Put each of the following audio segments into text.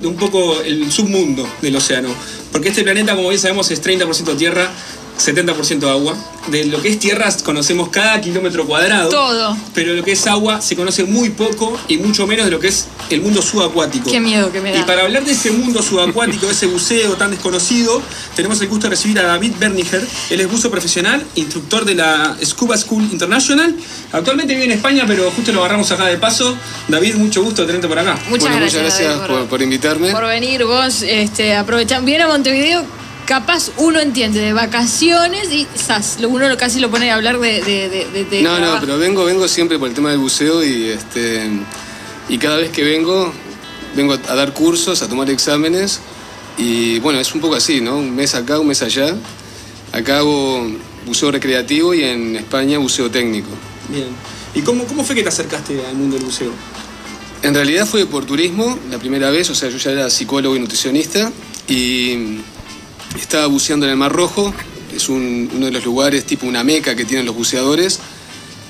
un poco el submundo del océano. Porque este planeta, como bien sabemos, es 30% tierra, 70% agua. De lo que es tierra conocemos cada kilómetro cuadrado. Todo. Pero lo que es agua se conoce muy poco y mucho menos de lo que es el mundo subacuático. Qué miedo que me da. Y para hablar de ese mundo subacuático, de ese buceo tan desconocido, tenemos el gusto de recibir a David Berninger. Él es buzo profesional, instructor de la Scuba School International. Actualmente vive en España, pero justo lo agarramos acá de paso. David, mucho gusto de tenerte por acá. Muchas gracias David, por invitarme. Por venir vos, aprovechando. Viene a Montevideo, capaz uno entiende de vacaciones y uno casi lo pone a hablar de No, pero vengo siempre por el tema del buceo y cada vez que vengo a dar cursos, a tomar exámenes y bueno, es un poco así, ¿no? Un mes acá, un mes allá. Acá hago buceo recreativo y en España buceo técnico. Bien. ¿Y cómo fue que te acercaste al mundo del buceo? En realidad fue por turismo la primera vez, o sea, yo ya era psicólogo y nutricionista y estaba buceando en el Mar Rojo. Es uno de los lugares tipo una meca que tienen los buceadores,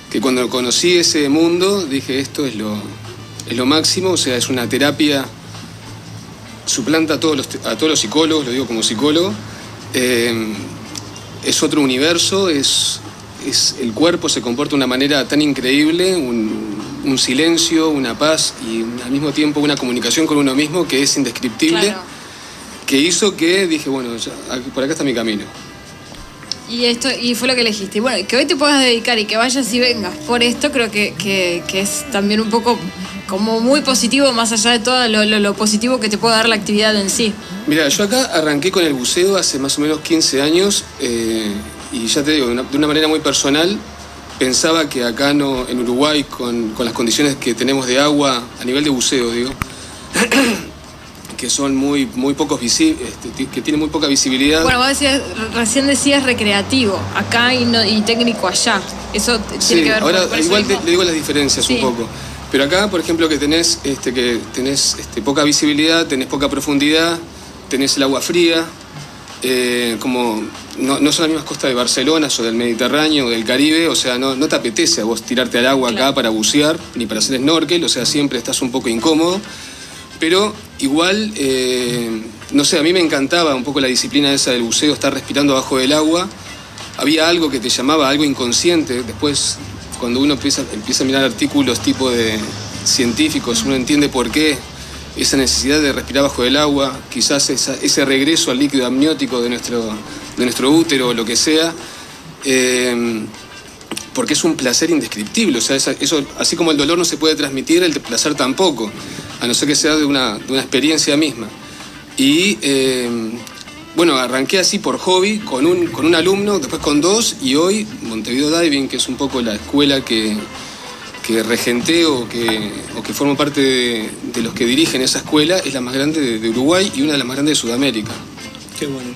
que cuando conocí ese mundo dije esto es lo máximo, o sea, es una terapia, suplanta a todos los psicólogos, lo digo como psicólogo, es otro universo, el cuerpo se comporta de una manera tan increíble, un silencio, una paz y al mismo tiempo una comunicación con uno mismo que es indescriptible. Claro. Que hizo que dije, bueno, por acá está mi camino. Y fue lo que elegiste. Y bueno, que hoy te puedas dedicar y que vayas y vengas por esto, creo que es también un poco como muy positivo, más allá de todo lo positivo que te puede dar la actividad en sí. Mira, yo acá arranqué con el buceo hace más o menos 15 años y ya te digo, de una manera muy personal, pensaba que acá en Uruguay, con las condiciones que tenemos de agua, a nivel de buceo, digo, que son muy pocos que tienen muy poca visibilidad. Bueno, recién decías recreativo acá y técnico allá. Eso tiene que ver ahora con igual le digo las diferencias un poco. Pero acá, por ejemplo, que tenés poca visibilidad, tenés poca profundidad, tenés el agua fría, como no son las mismas costas de Barcelona o del Mediterráneo o del Caribe, o sea, no te apetece a vos tirarte al agua acá para bucear, ni para hacer snorkel, o sea, siempre estás un poco incómodo. Pero igual, no sé, a mí me encantaba un poco la disciplina esa del buceo, estar respirando abajo del agua. Había algo que te llamaba, algo inconsciente. Después, cuando uno empieza a mirar artículos tipo de científicos, uno entiende por qué esa necesidad de respirar bajo del agua, quizás ese regreso al líquido amniótico de nuestro útero o lo que sea, porque es un placer indescriptible. O sea, eso, así como el dolor no se puede transmitir, el placer tampoco, a no ser que sea de una experiencia misma. Y bueno, arranqué así por hobby, con un alumno, después con dos, y hoy Montevideo Diving, que es un poco la escuela que regenteo o que formo parte de los que dirigen esa escuela, es la más grande de Uruguay y una de las más grandes de Sudamérica. Qué bueno.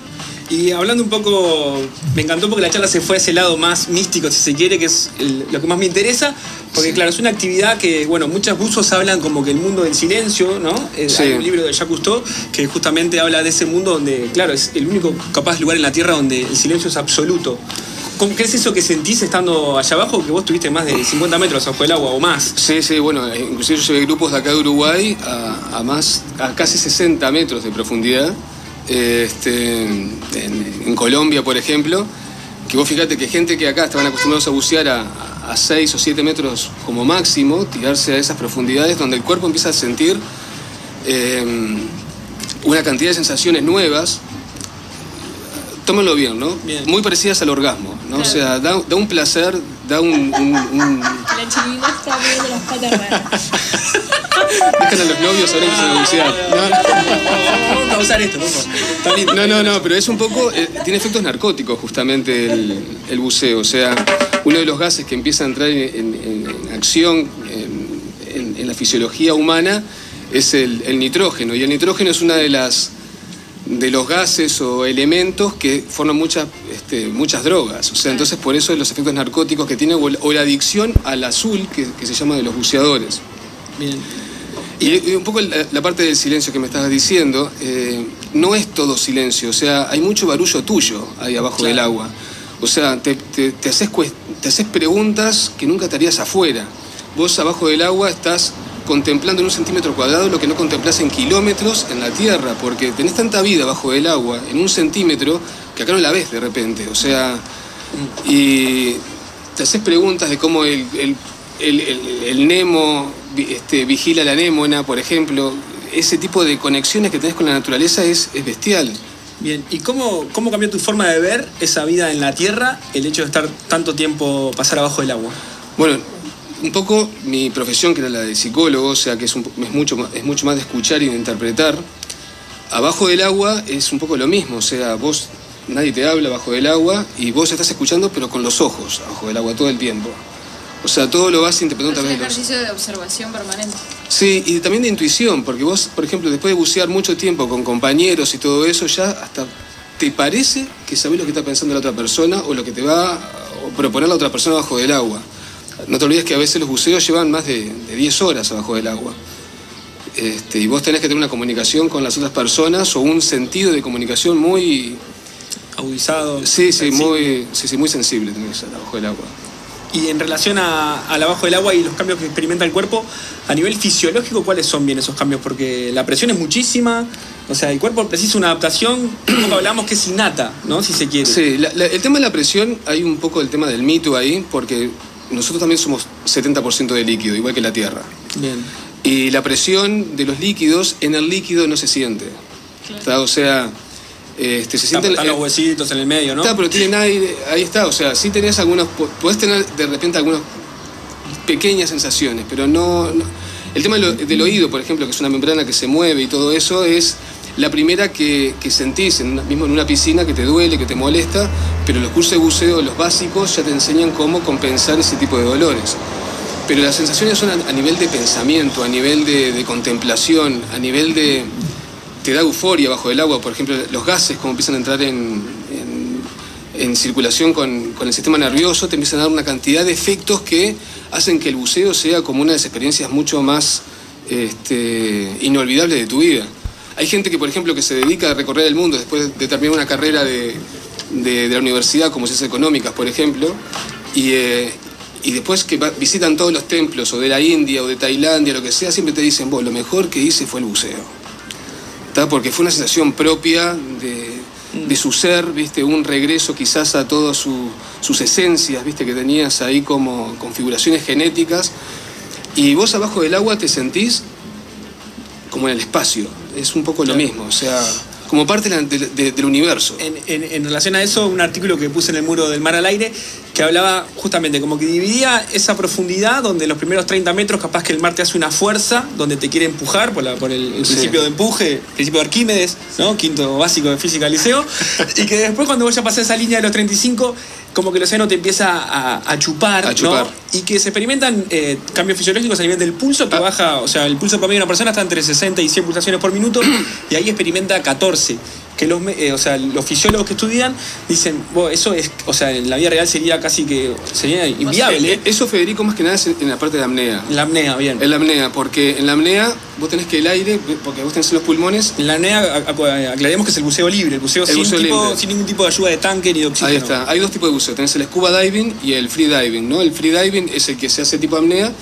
Y hablando un poco, me encantó porque la charla se fue a ese lado más místico, si se quiere, que es lo que más me interesa, porque claro, es una actividad que, bueno, muchos buzos hablan como que el mundo del silencio, ¿no? Hay un libro de Jacques Cousteau que justamente habla de ese mundo donde, claro, es el único capaz lugar en la Tierra donde el silencio es absoluto. ¿Qué es eso que sentís estando allá abajo, que vos tuviste más de 50 metros bajo el agua o más? Sí, bueno, inclusive yo llevé grupos de acá de Uruguay a casi 60 metros de profundidad. En Colombia, por ejemplo, que vos fíjate que gente que acá estaban acostumbrados a bucear a 6 o 7 metros como máximo, tirarse a esas profundidades donde el cuerpo empieza a sentir una cantidad de sensaciones nuevas. Tómenlo bien, ¿no? Bien. Muy parecidas al orgasmo, ¿no? Claro. O sea, da un placer, da un... La chiquita está viendo las patas raras. Dejan a los novios ahora empiezan a bucear. Vamos a usar esto, por favor. No, pero es un poco... tiene efectos narcóticos justamente el buceo. O sea, uno de los gases que empieza a entrar en acción en la fisiología humana es el nitrógeno. Y el nitrógeno es una de los gases o elementos que forman muchas drogas. O sea, entonces por eso los efectos narcóticos que tiene o la adicción al azul que se llama de los buceadores. Bien. Y un poco la parte del silencio que me estabas diciendo, no es todo silencio, o sea, hay mucho barullo tuyo ahí abajo del agua. O sea, te haces preguntas que nunca te harías afuera. Vos abajo del agua estás contemplando en 1 centímetro cuadrado lo que no contemplás en kilómetros en la Tierra, porque tenés tanta vida bajo el agua en 1 centímetro que acá no la ves de repente. O sea, y te haces preguntas de cómo el Nemo vigila la anémona, por ejemplo. Ese tipo de conexiones que tenés con la naturaleza es bestial. Bien, ¿y cómo cambió tu forma de ver esa vida en la Tierra, el hecho de estar tanto tiempo, pasar abajo del agua? Bueno, un poco mi profesión, que era la de psicólogo, o sea que es mucho más de escuchar y de interpretar. Abajo del agua es un poco lo mismo, o sea, nadie te habla abajo del agua y vos estás escuchando pero con los ojos abajo del agua todo el tiempo. O sea, todo lo vas interpretando también. Es un ejercicio de observación permanente. Sí, y también de intuición, porque vos, por ejemplo, después de bucear mucho tiempo con compañeros y todo eso, ya hasta te parece que sabés lo que está pensando la otra persona o lo que te va a proponer la otra persona abajo del agua. No te olvides que a veces los buceos llevan más de 10 horas abajo del agua. Y vos tenés que tener una comunicación con las otras personas o un sentido de comunicación muy... agudizado. Sí, muy sensible tenés que ser abajo del agua. Y en relación al abajo del agua y los cambios que experimenta el cuerpo, a nivel fisiológico, ¿cuáles son bien esos cambios? Porque la presión es muchísima, o sea, el cuerpo precisa una adaptación, como hablamos, que es innata, ¿no? Si se quiere. Sí, el tema de la presión, hay un poco el tema del mito ahí, porque nosotros también somos 70% de líquido, igual que la Tierra. Bien. Y la presión de los líquidos, en el líquido no se siente. Claro. O sea... se sienten están los huesitos en el medio, ¿no? Está, pero tienen aire, ahí está, o sea, sí tenés podés tener de repente algunas pequeñas sensaciones, pero no. El tema del oído, por ejemplo, que es una membrana que se mueve y todo eso, es la primera que sentís, mismo en una piscina, que te duele, que te molesta, pero los cursos de buceo, los básicos, ya te enseñan cómo compensar ese tipo de dolores. Pero las sensaciones son a nivel de pensamiento, a nivel de contemplación, a nivel de... Te da euforia bajo el agua, por ejemplo, los gases, como empiezan a entrar en circulación con el sistema nervioso, te empiezan a dar una cantidad de efectos que hacen que el buceo sea como una de las experiencias mucho más inolvidables de tu vida. Hay gente que, por ejemplo, que se dedica a recorrer el mundo después de terminar una carrera de la universidad, como ciencias económicas, por ejemplo, y después que visitan todos los templos, o de la India, o de Tailandia, lo que sea, siempre te dicen, lo mejor que hice fue el buceo. Porque fue una sensación propia de su ser, ¿viste? Un regreso quizás a todas sus esencias, ¿viste? Que tenías ahí como configuraciones genéticas, y vos abajo del agua te sentís como en el espacio, es un poco lo mismo, o sea, como parte del universo. En relación a eso, un artículo que puse en el muro del Mar al Aire, que hablaba justamente como que dividía esa profundidad, donde los primeros 30 metros capaz que el mar te hace una fuerza, donde te quiere empujar por el principio de empuje, principio de Arquímedes, ¿no? Quinto básico de física liceo, y que después cuando vos ya pasás esa línea de los 35, como que el océano te empieza a chupar, ¿no? Y que se experimentan cambios fisiológicos a nivel del pulso, que baja, o sea, el pulso promedio de una persona está entre 60 y 100 pulsaciones por minuto, y ahí experimenta 14. Que los fisiólogos que estudian dicen, eso es, o sea, en la vida real sería sería inviable. Eso, Federico, más que nada es en la parte de apnea. La apnea, bien. En la apnea, porque en la apnea vos tenés que el aire, porque vos tenés los pulmones. En la apnea, aclaremos que es el buceo libre, el buceo sin ningún tipo de ayuda de tanque ni de oxígeno. Ahí está, hay dos tipos de buceo, tenés el scuba diving y el free diving, ¿no? El free diving es el que se hace tipo apnea,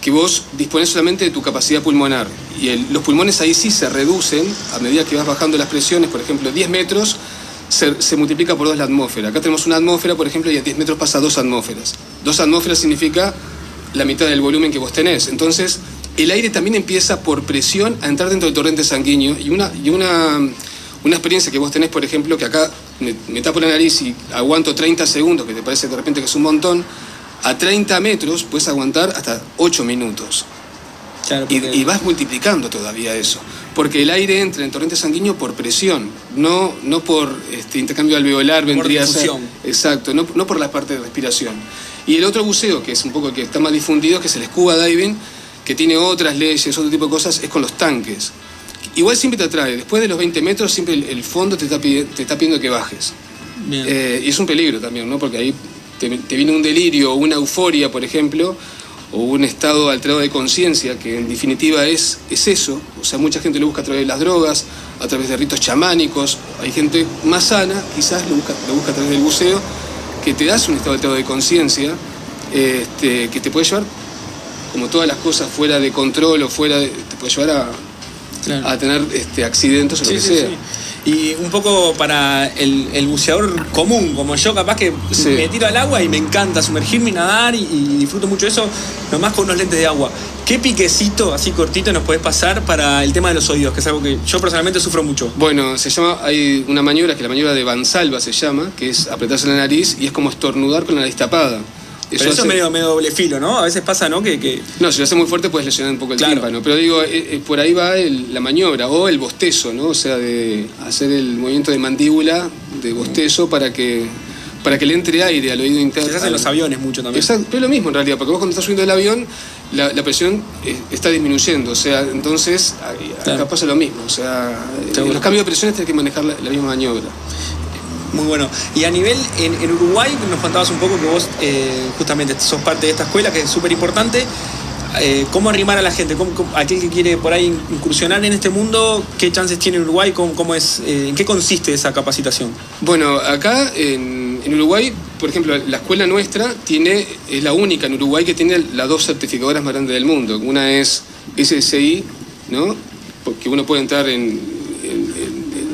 que vos disponés solamente de tu capacidad pulmonar. Y los pulmones ahí sí se reducen a medida que vas bajando las presiones. Por ejemplo, 10 metros se multiplica por 2 la atmósfera. Acá tenemos una atmósfera, por ejemplo, y a 10 metros pasa 2 atmósferas. 2 atmósferas significa la mitad del volumen que vos tenés. Entonces, el aire también empieza por presión a entrar dentro del torrente sanguíneo. Y una experiencia que vos tenés, por ejemplo, que acá me tapo la nariz y aguanto 30 segundos, que te parece de repente que es un montón. A 30 metros puedes aguantar hasta 8 minutos. Claro, y vas multiplicando todavía eso. Porque el aire entra en el torrente sanguíneo por presión, no por intercambio alveolar, vendría a ser. Exacto, no por la parte de respiración. Y el otro buceo, que es un poco el que está más difundido, que es el scuba diving, que tiene otras leyes, otro tipo de cosas, es con los tanques. Igual siempre te atrae. Después de los 20 metros, siempre el fondo te está pidiendo que bajes. Y es un peligro también, ¿no? Porque ahí te viene un delirio o una euforia, por ejemplo, o un estado alterado de conciencia, que en definitiva es eso. O sea, mucha gente lo busca a través de las drogas, a través de ritos chamánicos. Hay gente más sana, quizás lo busca a través del buceo, que te das un estado alterado de conciencia que te puede llevar como todas las cosas fuera de control o te puede llevar a tener accidentes o lo que sea. Sí. Y un poco para el buceador común, como yo, capaz que me tiro al agua y me encanta sumergirme y nadar y disfruto mucho de eso, nomás con unos lentes de agua. ¿Qué piquecito, así cortito, nos podés pasar para el tema de los oídos? Que es algo que yo personalmente sufro mucho. Bueno, hay una maniobra, que la maniobra de Valsalva se llama, que es apretarse la nariz y es como estornudar con la nariz tapada. Pero eso es medio doble filo, ¿no? A veces pasa, ¿no? No, si lo haces muy fuerte puedes lesionar un poco el tímpano. Pero digo, por ahí va la maniobra o el bostezo, ¿no? O sea, de hacer el movimiento de mandíbula, de bostezo, para que le entre aire al oído interno. Se hace en los aviones mucho también. Exacto, pero es lo mismo en realidad, porque vos cuando estás subiendo el avión, la presión está disminuyendo. O sea, entonces acá pasa lo mismo. O sea, los cambios de presiones tenés que manejar la misma maniobra. Muy bueno. Y a nivel, en Uruguay, nos contabas un poco que vos justamente sos parte de esta escuela, que es súper importante. ¿Cómo arrimar a la gente? Aquel que quiere por ahí incursionar en este mundo, ¿qué chances tiene en Uruguay? ¿En qué consiste esa capacitación? Bueno, acá en Uruguay, por ejemplo, la escuela nuestra es la única en Uruguay que tiene las 2 certificadoras más grandes del mundo. Una es SSI, ¿no? Porque uno puede entrar en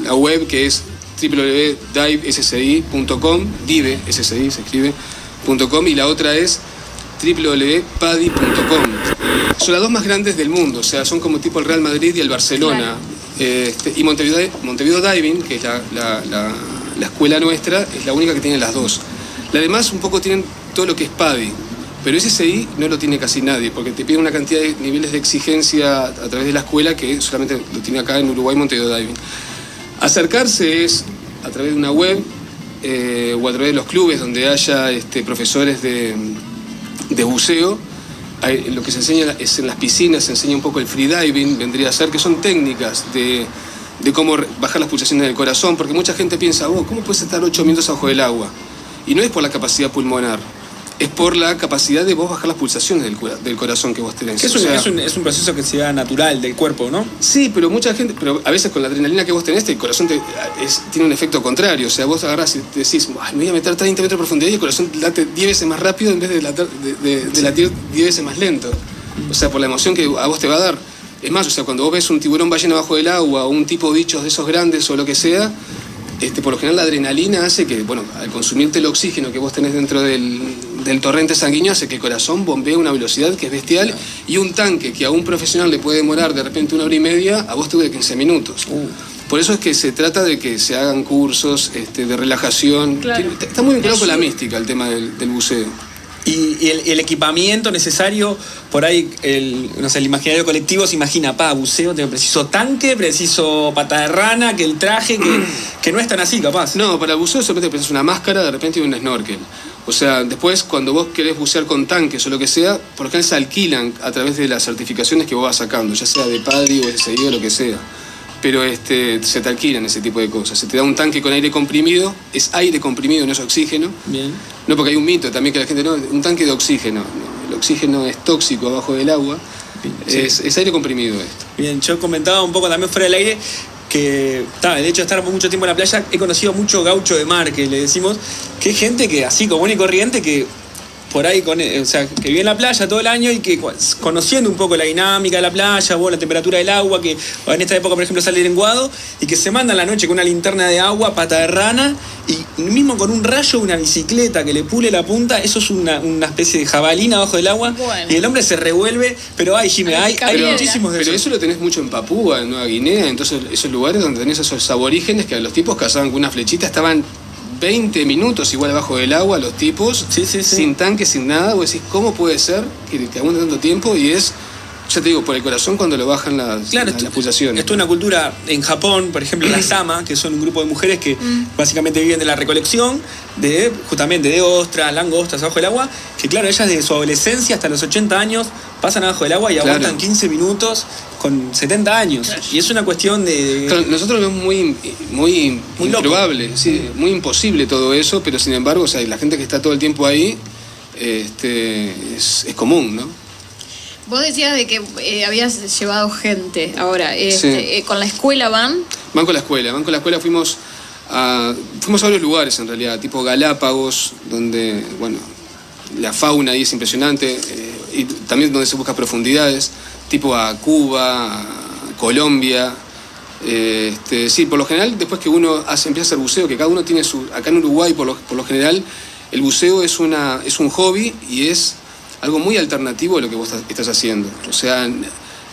la web, que es www.divessi.com, divessi se escribe, .com, y la otra es www.padi.com. Son las 2 más grandes del mundo, o sea, son como tipo el Real Madrid y el Barcelona. Claro. Y Montevideo Diving, que es la escuela nuestra, es la única que tiene las 2. Las demás un poco tienen todo lo que es PADI, pero SSI no lo tiene casi nadie, porque te piden una cantidad de niveles de exigencia a través de la escuela que solamente lo tiene acá en Uruguay Montevideo Diving. Acercarse es a través de una web o a través de los clubes donde haya profesores de buceo. Lo que se enseña es en las piscinas, se enseña un poco el freediving, vendría a ser, que son técnicas de cómo bajar las pulsaciones del corazón, porque mucha gente piensa, ¿cómo puedes estar 8 minutos abajo del agua? Y no es por la capacidad pulmonar, es por la capacidad de vos bajar las pulsaciones del corazón que vos tenés. Es un proceso que se da natural del cuerpo, ¿no? Sí, pero a veces con la adrenalina que vos tenés, el corazón tiene un efecto contrario. O sea, vos agarrás y te decís, me voy a meter 30 metros de profundidad y el corazón late 10 veces más rápido en vez de latir 10 veces más lento. O sea, por la emoción que a vos te va a dar. Es más, o sea, cuando vos ves un tiburón ballena abajo del agua o un tipo de bichos de esos grandes o lo que sea, por lo general la adrenalina hace que, al consumirte el oxígeno que vos tenés dentro del torrente sanguíneo, hace que el corazón bombee a una velocidad que es bestial, y un tanque que a un profesional le puede demorar de repente 1 hora y media, a vos te dura 15 minutos. Por eso es que se trata de que se hagan cursos de relajación. Claro. Está muy vinculado con la mística el tema del buceo. Y el equipamiento necesario, por ahí, el imaginario colectivo se imagina, buceo, preciso tanque, preciso pata de rana, que el traje, que no es tan así, capaz. No, para el buceo solamente precisas una máscara, de repente y un snorkel. O sea, después, cuando vos querés bucear con tanques o lo que sea, por lo general se alquilan a través de las certificaciones que vos vas sacando, ya sea de PADI o SSI o lo que sea. Pero se te alquilan ese tipo de cosas. Se te da un tanque con aire comprimido, es aire comprimido, no es oxígeno. Bien. No, porque hay un mito también que la gente un tanque de oxígeno. No, el oxígeno es tóxico abajo del agua. Es aire comprimido esto. Bien, yo comentaba un poco también fuera del aire que el hecho de estar mucho tiempo en la playa, he conocido mucho gaucho de mar, que le decimos, que es gente que así común y corriente, que por ahí, que vive en la playa todo el año y que conociendo un poco la dinámica de la playa, la temperatura del agua, que en esta época, por ejemplo, sale lenguado, y que se manda en la noche con una linterna de agua, pata de rana, y mismo con un rayo, una bicicleta que le pule la punta, eso es una especie de jabalina abajo del agua, y el hombre se revuelve, pero hay muchísimos de esos. Pero eso lo tenés mucho en Papúa, en Nueva Guinea, entonces esos lugares donde tenés esos aborígenes que a los tipos cazaban con una flechita, estaban 20 minutos igual abajo del agua, los tipos, sin tanque, sin nada. Vos decís, ¿cómo puede ser que aguante tanto tiempo? Y es, ya te digo, por el corazón cuando lo bajan las pulsaciones. Esto es una cultura en Japón, por ejemplo, las Sama, que son un grupo de mujeres que básicamente viven de la recolección justamente de ostras, langostas abajo del agua, que claro, ellas desde su adolescencia hasta los 80 años pasan abajo del agua y aguantan 15 minutos con 70 años. Claro. Y es una cuestión de... Claro, nosotros lo vemos muy improbable, muy imposible todo eso, pero sin embargo, la gente que está todo el tiempo ahí es común, ¿no? Vos decías de que habías llevado gente ahora. ¿Con la escuela van? Van con la escuela, fuimos a varios lugares en realidad, tipo Galápagos, donde, la fauna ahí es impresionante. y también donde se busca profundidades, tipo a Cuba, a Colombia. Sí, por lo general, después que uno empieza a hacer buceo, que cada uno tiene acá en Uruguay, por lo general, el buceo es un hobby y es algo muy alternativo a lo que vos estás haciendo. O sea,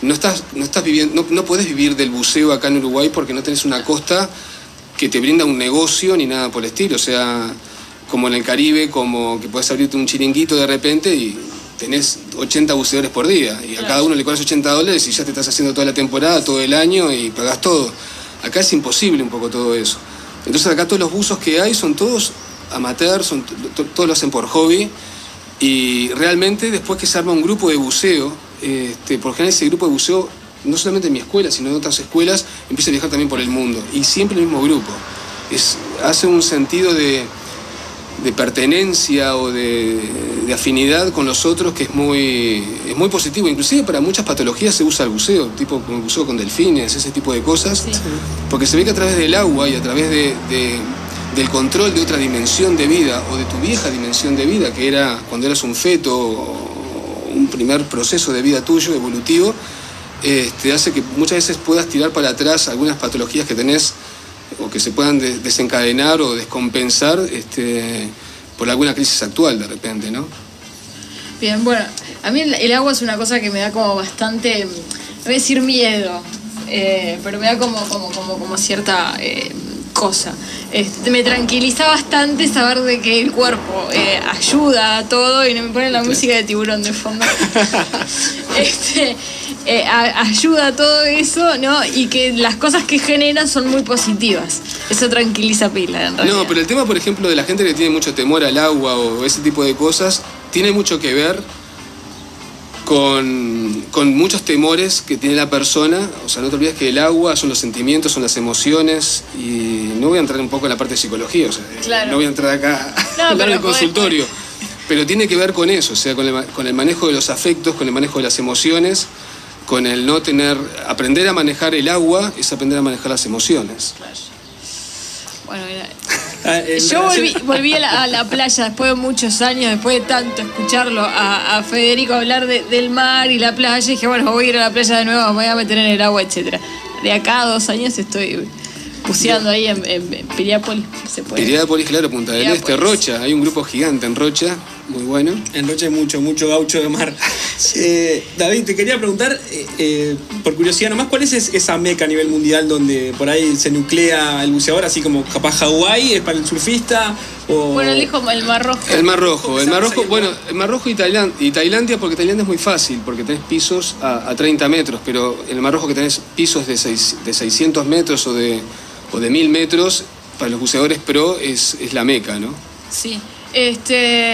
no estás viviendo, no podés vivir del buceo acá en Uruguay porque no tenés una costa que te brinda un negocio ni nada por el estilo. O sea, como en el Caribe, como que podés abrirte un chiringuito de repente y tenés 80 buceadores por día y a cada uno le cobras $80 y ya te estás haciendo toda la temporada, todo el año y pagás todo. Acá es imposible un poco todo eso. Entonces acá todos los buzos que hay son todos amateurs, todos lo hacen por hobby y realmente después que se arma un grupo de buceo, por general ese grupo de buceo, no solamente en mi escuela, sino en otras escuelas, empieza a viajar también por el mundo y siempre el mismo grupo. Hace un sentido de pertenencia o de afinidad con los otros que es muy positivo. Inclusive para muchas patologías se usa el buceo, tipo como el buceo con delfines, ese tipo de cosas, sí. Porque se ve que a través del agua y a través del control de otra dimensión de vida o de tu vieja dimensión de vida, que era cuando eras un feto o un primer proceso de vida tuyo, evolutivo, hace que muchas veces puedas tirar para atrás algunas patologías que tenés o que se puedan desencadenar o descompensar por alguna crisis actual de repente, ¿no? Bien, bueno, a mí el agua es una cosa que me da como bastante, no voy a decir miedo, pero me da como cierta cosa. Me tranquiliza bastante saber de que el cuerpo ayuda a todo y no me ponen la música de Tiburón de fondo. Ayuda a todo eso, ¿no? Y que las cosas que generan son muy positivas. Eso tranquiliza pila, en realidad. No, pero el tema, por ejemplo, de la gente que tiene mucho temor al agua o ese tipo de cosas, tiene mucho que ver con muchos temores que tiene la persona. O sea, no te olvides que el agua son los sentimientos, son las emociones, y no voy a entrar un poco en la parte de psicología, o sea, claro. No voy a entrar acá a hablar del consultorio, pero tiene que ver con eso, o sea, con el manejo de los afectos, con el manejo de las emociones, con el no tener... Aprender a manejar el agua es aprender a manejar las emociones. Claro. Bueno, yo volví a la playa después de muchos años, después de tanto escucharlo a Federico hablar del mar y la playa, y dije, bueno, voy a ir a la playa de nuevo, me voy a meter en el agua, etcétera. De acá a 2 años estoy buceando ahí en Piriápolis, se puede. Piriápolis, claro, Punta del Este, Rocha, hay un grupo gigante en Rocha, muy bueno. En Rocha hay mucho gaucho de mar. David, te quería preguntar, por curiosidad nomás, ¿cuál es esa meca a nivel mundial donde por ahí se nuclea el buceador, así como capaz Hawái es para el surfista? O... Bueno, él dijo el Mar Rojo. El Mar Rojo, bueno, el Mar Rojo y Tailandia, porque Tailandia es muy fácil, porque tenés pisos a 30 metros, pero en el Mar Rojo que tenés pisos de 600 metros o de 1000 metros, para los buceadores pro es la meca, ¿no? Sí.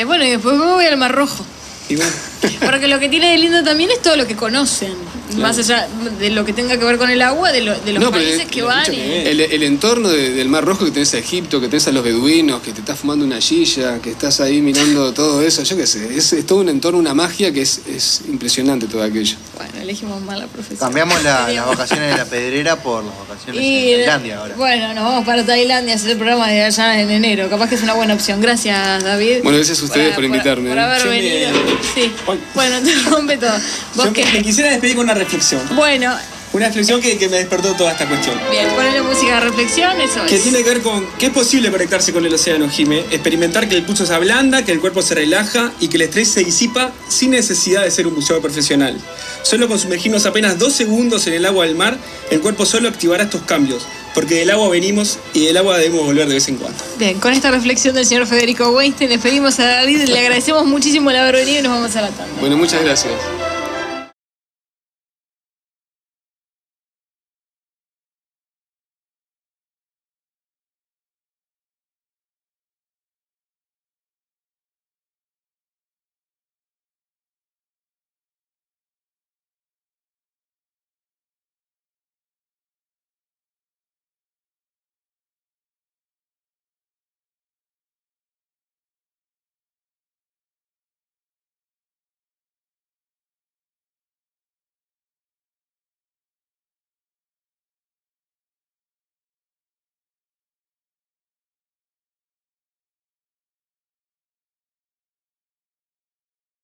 Bueno, y después me voy al Mar Rojo. Y bueno. Porque lo que tiene de lindo también es todo lo que conocen. Claro. Más allá de lo que tenga que ver con el agua, de los países que van. El entorno del Mar Rojo, que tenés a Egipto, que tenés a los beduinos, que te estás fumando una silla, que estás ahí mirando todo eso, yo qué sé. Es todo un entorno, una magia que es impresionante todo aquello. Bueno, elegimos mal la profesión. Cambiamos las vacaciones de la Pedrera por las vacaciones en Tailandia ahora. Bueno, nos vamos para Tailandia a hacer el programa de allá en enero. Capaz que es una buena opción. Gracias, David. Bueno, gracias a ustedes por invitarme. Por haber venido. Sí. Bueno, te rompe todo. Me quisiera despedir con una reflexión. Bueno. Una reflexión que me despertó toda esta cuestión. Bien, ponele música de reflexión, eso es. Que tiene que ver con que es posible conectarse con el océano, Jime. Experimentar que el pulso se ablanda, que el cuerpo se relaja y que el estrés se disipa sin necesidad de ser un buceador profesional. Solo con sumergirnos apenas 2 segundos en el agua del mar, el cuerpo solo activará estos cambios. Porque del agua venimos y del agua debemos volver de vez en cuando. Bien, con esta reflexión del señor Federico Weinstein, le pedimos a David, le agradecemos muchísimo el haber venido y nos vamos a la tanda. Bueno, muchas gracias.